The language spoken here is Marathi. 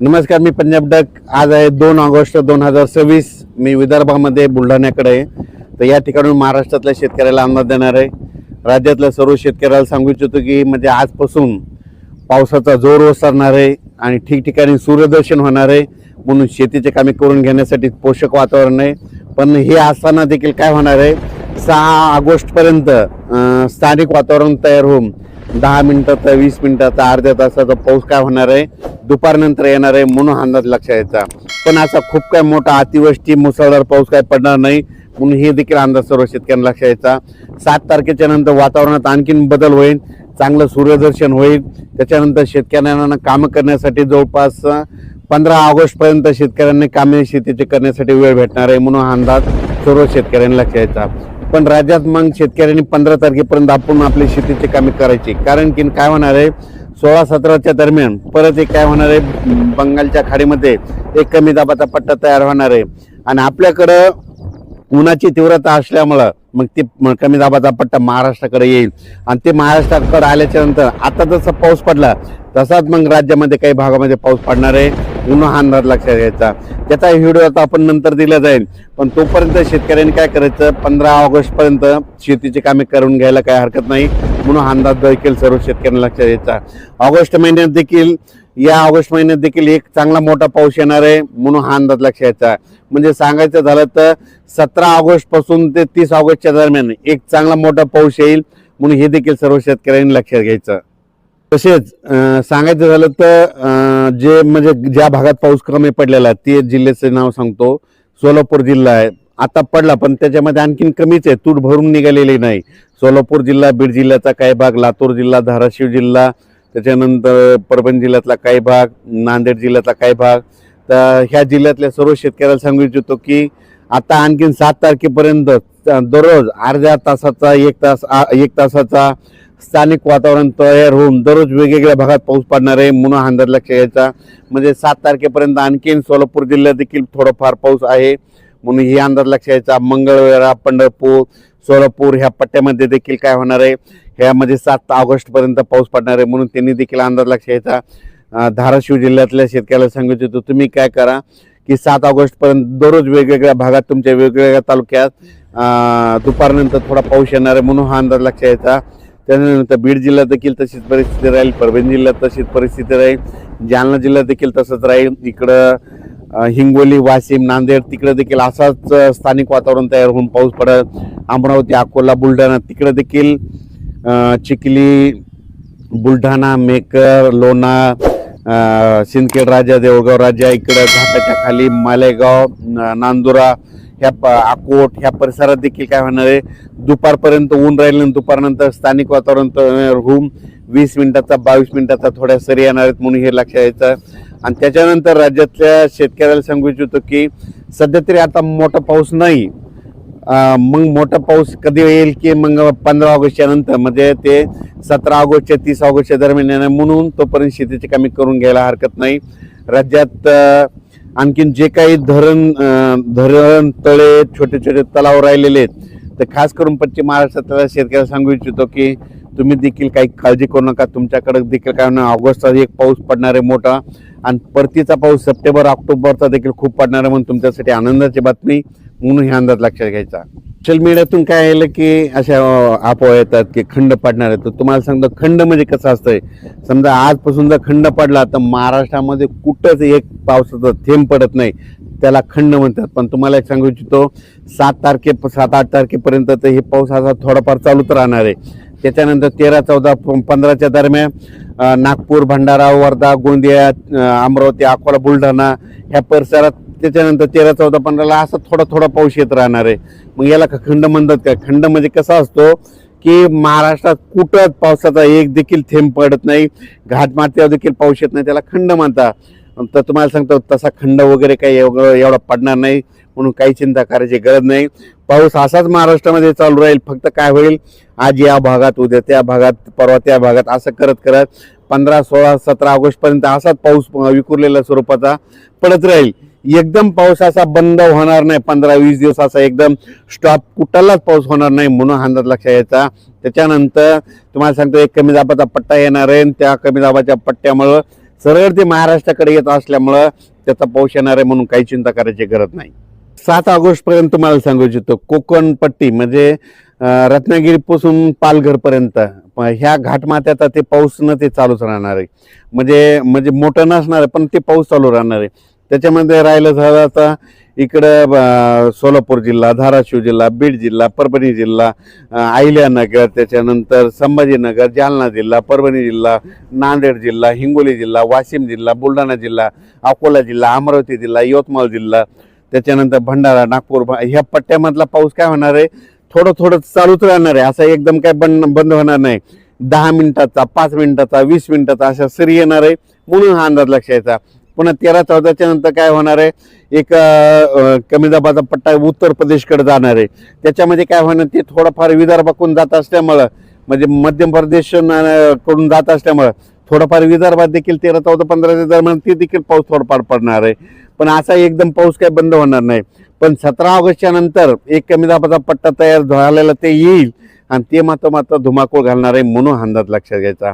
नमस्कार, मी पंजाब डक. आज आहे 2 ऑगस्ट 2026. मी विदर्भामध्ये बुलढाण्याकडे आहे. तर या ठिकाणून महाराष्ट्रातल्या शेतकऱ्याला अंदाज देणार आहे. राज्यातल्या सर्व शेतकऱ्याला सांगू इच्छितो की म्हणजे आजपासून पावसाचा जोर ओसरणार आहे आणि ठिकठिकाणी सूर्यदर्शन होणार आहे. म्हणून शेतीचे कामे करून घेण्यासाठी पोषक वातावरण आहे. पण हे असताना देखील काय होणार आहे, 6 ऑगस्टपर्यंत स्थानिक वातावरण तयार होऊन 10 मिनिटाचा, 20 मिनिटाचा, अर्ध्या तासाचा पाऊस काय होणार आहे, दुपारनंतर येणार आहे. म्हणून अंदाज लक्षात यायचा. पण असा खूप काय मोठा अतिवृष्टी, मुसळधार पाऊस काय पडणार नाही. म्हणून हे देखील अंदाज सर्व शेतकऱ्यांना लक्षात यायचा. 7 तारखेच्या नंतर वातावरणात आणखीन बदल होईल, चांगलं सूर्यदर्शन होईल. त्याच्यानंतर शेतकऱ्यांना कामं करण्यासाठी जवळपास 15 ऑगस्टपर्यंत शेतकऱ्यांनी कामे शेतीचे करण्यासाठी वेळ भेटणार आहे. म्हणून हा अंदाज सर्व शेतकऱ्यांना लक्षात यायचा. पण राज्यात मग शेतकऱ्यांनी 15 तारखेपर्यंत आपण आपली शेतीची कामे करायची. कारण की काय होणार आहे, 16-17च्या दरम्यान परत एक काय होणार आहे, बंगालच्या खाडीमध्ये एक कमी दाबाचा पट्टा तयार होणार आहे. आणि आपल्याकडं उन्हाची तीव्रता असल्यामुळं मग ते कमी दाबाचा पट्टा महाराष्ट्राकडे येईल. आणि ते महाराष्ट्राकडे आल्याच्या नंतर आता जसा पाऊस पडला तसाच मग राज्यामध्ये काही भागामध्ये पाऊस पडणार आहे. म्हणून हा अंदाज लक्षात घ्यायचा. त्याचा व्हिडिओ आता आपण नंतर दिला जाईल. पण तोपर्यंत शेतकऱ्यांनी काय करायचं, 15 ऑगस्टपर्यंत शेतीची कामे करून घ्यायला काही हरकत नाही. म्हणून हा अंदाज देखील सर्व शेतकऱ्यांना लक्षात घ्यायचा. या ऑगस्ट महिन्यात देखील एक चांगला मोठा पाऊस येणार आहे. म्हणून हा अंदाज लक्षात घ्यायचा. म्हणजे सांगायचं झालं तर 17 ऑगस्ट पासून ते 30 ऑगस्टच्या दरम्यान एक चांगला मोठा पाऊस येईल. म्हणून हे देखील सर्व शेतकऱ्यांनी लक्षात घ्यायचं. तसेच सांगायचं झालं तर ज्या भागात पाऊस कमी पडलेला आहे ते जिल्ह्याचं नाव सांगतो. सोलापूर जिल्हा आहे, आता पडला पण त्याच्यामध्ये आणखीन कमीच आहे, तूट भरून निघालेली नाही. सोलापूर जिल्हा, बीड जिल्ह्याचा काही भाग, लातूर जिल्हा, धाराशिव जिल्हा, त्याच्यानंतर परभणी जिल्ह्यातला काही भाग, नांदेड जिल्ह्यातला काही भाग. तर ह्या जिल्ह्यातल्या सर्व शेतकऱ्याला सांगू इच्छितो की आता आणखीन 7 तारखेपर्यंत दररोज अर्ध्या तासाचा, 1 तासाचा स्थानिक वातावरण तयार होऊन दररोज वेगवेगळ्या भागात पाऊस पडणार आहे. म्हणून हा अंदाज लक्षात घ्यायचा. म्हणजे 7 तारखेपर्यंत आणखीन सोलापूर जिल्ह्यात देखील थोडाफार पाऊस आहे. म्हणून ही अंदाज लक्षात घ्यायचा. मंगळवेढा, पंढरपूर, सोलापूर ह्या पट्ट्यामध्ये देखील काय होणार आहे, ह्यामध्ये 7 ऑगस्टपर्यंत पाऊस पडणार आहे. म्हणून त्यांनी देखील अंदाज लक्षात घ्यायचा. धाराशिव जिल्ह्यातल्या शेतकऱ्याला सांगितलं होतं, तुम्ही काय करा की 7 ऑगस्टपर्यंत दररोज वेगवेगळ्या भागात तुमच्या वेगवेगळ्या तालुक्यात दुपारनंतर थोडा पाऊस येणार आहे. म्हणून हा अंदाज लक्षात घ्यायचा. त्यानंतर बीड जिल्ह्यात देखील तशीच परिस्थिती राहील, परभणी जिल्ह्यात तशीच परिस्थिती राहील, जालना जिल्ह्यात देखील तसंच राहील. इकडं हिंगोली, वाशिम, नांदेड तिकडे देखील असाच स्थानिक वातावरण तयार होऊन पाऊस पडेल. अमरावती, अकोला, बुलढाणा तिकडे देखील चिखली, बुलढाणा, मेकर, लोणार, सिंदखेड राजा, देऊळगाव राजा, इकडं घाटाच्या खाली मालेगाव, नांदुरा, अकोट ह्या परिसरात देखील काय होणार आहे, दुपारपर्यंत ऊन राहील. दुपारनंतर स्थानिक वातावरण तयार होऊन 20 मिनिटाचा, 22 मिनिटाचा थोड्या सरी येणार आहेत. म्हणून हे लक्षात यायचं. आणि त्याच्यानंतर राज्यातल्या शेतकऱ्याला सांगू इच्छितो की सध्या तरी आता मोठा पाऊस नाही. मग मोठा पाऊस कधी येईल की मग 15 ऑगस्टच्या नंतर, म्हणजे ते 17 ऑगस्टच्या 30 ऑगस्टच्या दरम्यान येणार. म्हणून तोपर्यंत शेतीची कामे करून घ्यायला हरकत नाही. राज्यात आणखीन जे काही धरण, तळे, छोटे छोटे तलाव राहिलेले आहेत, तर खास करून पश्चिम महाराष्ट्रातल्या शेतकऱ्याला सांगू इच्छितो की तुम्ही देखील काही काळजी करू नका. तुमच्याकडे देखील काय होणार, ऑगस्टचा एक पाऊस पडणार आहे मोठा, आणि परतीचा पाऊस सप्टेंबर, ऑक्टोबरचा देखील खूप पडणार आहे. म्हणून तुमच्यासाठी आनंदाची बातमी. म्हणून हे अंदाज लक्षात घ्यायचा. सोशल मीडियातून काय आलं की अशा अफवा येतात की खंड पडणार आहे. तर तुम्हाला सांगतो, खंड म्हणजे कसं असतंय, समजा आजपासून जर खंड पडला तर महाराष्ट्रामध्ये कुठंच एक पावसाचा थेंब पडत नाही, त्याला खंड म्हणतात. पण तुम्हाला एक सांगू इच्छितो, 7-8 तारखेपर्यंत तर हे पाऊस असा थोडाफार चालूच राहणार आहे. त्याच्यानंतर 13, 14, 15च्या दरम्यान नागपूर, भंडारा, वर्धा, गोंदिया, अमरावती, अकोला, बुलढाणा ह्या परिसरात, त्याच्यानंतर 13, 14, 15ला असा थोडा पाऊस येत राहणार आहे. मग याला खंड म्हणतात का? खंड म्हणजे कसा असतो की महाराष्ट्रात कुठंच पावसाचा एक देखील थेंब पडत नाही, घाटमाथ्यावर देखील पाऊस येत नाही, त्याला खंड म्हणतात. तर तुम्हाला सांगतो, तसा खंड वगैरे काही एवढा पडणार नाही. म्हणून काही चिंता करायची गरज नाही. पाऊस असाच महाराष्ट्रामध्ये चालू राहील. फक्त काय होईल, आज या भागात, उद्या त्या भागात, परवा त्या भागात, असं करत करत 15, 16, 17 ऑगस्टपर्यंत असाच पाऊस विखुरलेल्या स्वरूपाचा पडत राहील. एकदम पाऊस असा बंद होणार नाही. 15-20 दिवस असा एकदम स्टॉप कुठलाच पाऊस होणार नाही. म्हणून अंदाज लक्षात यायचा. त्याच्यानंतर तुम्हाला सांगतो, एक कमी दाबाचा पट्टा येणार आहे. त्या कमी दाबाच्या पट्ट्यामुळे सरळ ते महाराष्ट्राकडे येत असल्यामुळं त्याचा पाऊस येणार आहे म्हणून काही चिंता करायची गरज नाही. 7 ऑगस्ट पर्यंत तुम्हाला सांगू इच्छितो कोकण पट्टी म्हणजे रत्नागिरीपासून पालघरपर्यंत ह्या घाटमाथ्याचा ते पाऊस न ते चालूच राहणार आहे. म्हणजे मोठं नसणार आहे पण ते पाऊस चालू राहणार आहे. त्याच्यामध्ये राहिलं झालं आता इकडं सोलापूर जिल्हा, धाराशिव जिल्हा, बीड जिल्हा, परभणी जिल्हा, अहिल्यानगर, त्याच्यानंतर संभाजीनगर, जालना जिल्हा, परभणी जिल्हा, नांदेड जिल्हा, हिंगोली जिल्हा, वाशिम जिल्हा, बुलढाणा जिल्हा, अकोला जिल्हा, अमरावती जिल्हा, यवतमाळ जिल्हा, त्याच्यानंतर भंडारा, नागपूर ह्या पट्ट्यामधला पाऊस काय होणार आहे थोडं थोडं चालूच राहणार आहे. असं एकदम काय बंद होणार नाही. 10 मिनिटाचा, 5 मिनिटाचा, 20 मिनिटाचा अशा सरी येणार आहे म्हणून हा अंदाज लक्षात यायचा. पुन्हा 13-14च्या नंतर काय होणार आहे एक कमी दाबाचा पट्टा उत्तर प्रदेशकडे जाणार आहे. त्याच्यामध्ये काय होणार ते थोडंफार विदर्भाकडून जात असल्यामुळं म्हणजे मध्य प्रदेश कडून जात असल्यामुळं थोडंफार विदर्भात देखील 13-14-15 दरम्यान ते देखील पाऊस थोडंफार पडणार आहे. पण असा एकदम पाऊस काय बंद होणार नाही. पण 17 ऑगस्टच्या नंतर एक कमी दाबाचा पट्टा तयार झालेला ते येईल आणि ते मात्र धुमाकूळ घालणार आहे म्हणून अंदाज लक्षात घ्यायचा.